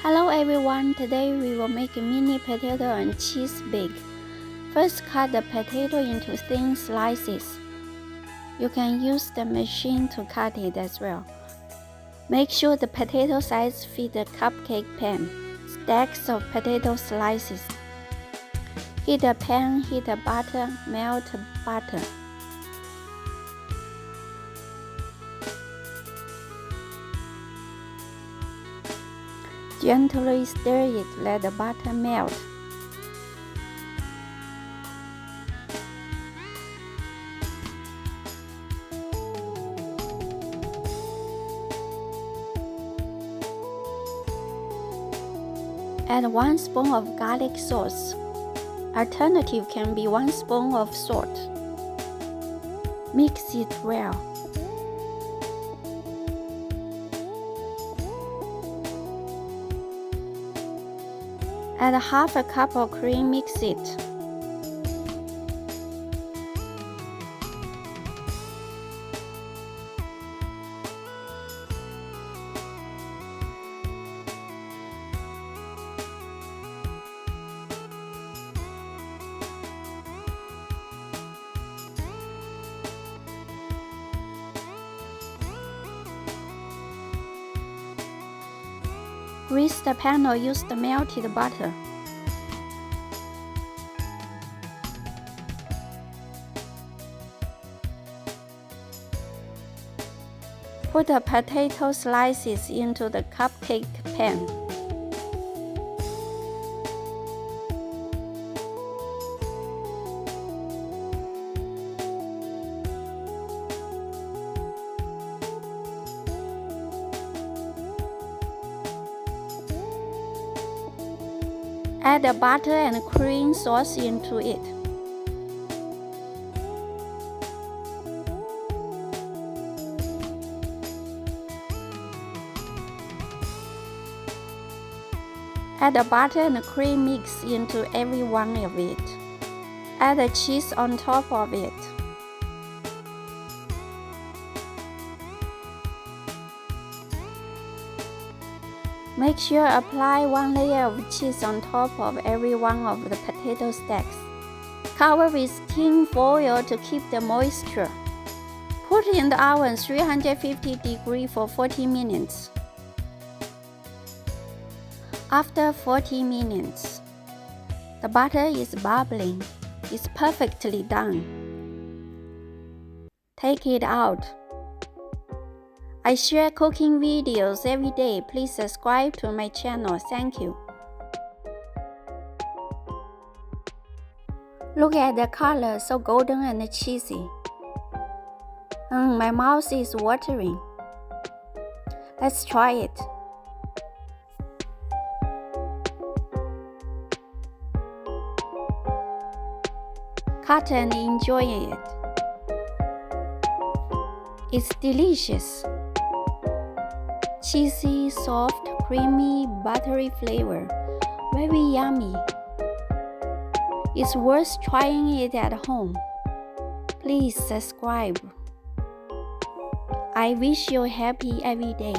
Hello everyone, today we will make a mini potato and cheese bake. First cut the potato into thin slices. You can use the machine to cut it as well. Make sure the potato size fit the cupcake pan. Stacks of potato slices. Heat a pan, heat the butter, melt butter. Gently stir it, let the butter melt. Add 1 spoon of garlic sauce. Alternative can be 1 spoon of salt. Mix it well. Add half a cup of cream, mix it. Grease the pan or use the melted butter. Put the potato slices into the cupcake pan. Add the butter and cream sauce into it. Add the butter and cream mix into every one of it. Add the cheese on top of it. Make sure apply 1 layer of cheese on top of every one of the potato stacks. Cover with tin foil to keep the moisture. Put in the oven 350 degrees for 40 minutes. After 40 minutes, the butter is bubbling. It's perfectly done. Take it out. I share cooking videos every day. Please subscribe to my channel. Thank you. Look at the color, so golden and cheesy. My mouth is watering. Let's try it. Cut and enjoy it. It's delicious. Cheesy, soft, creamy, buttery flavor. Very yummy. It's worth trying it at home. Please subscribe. I wish you happy every day.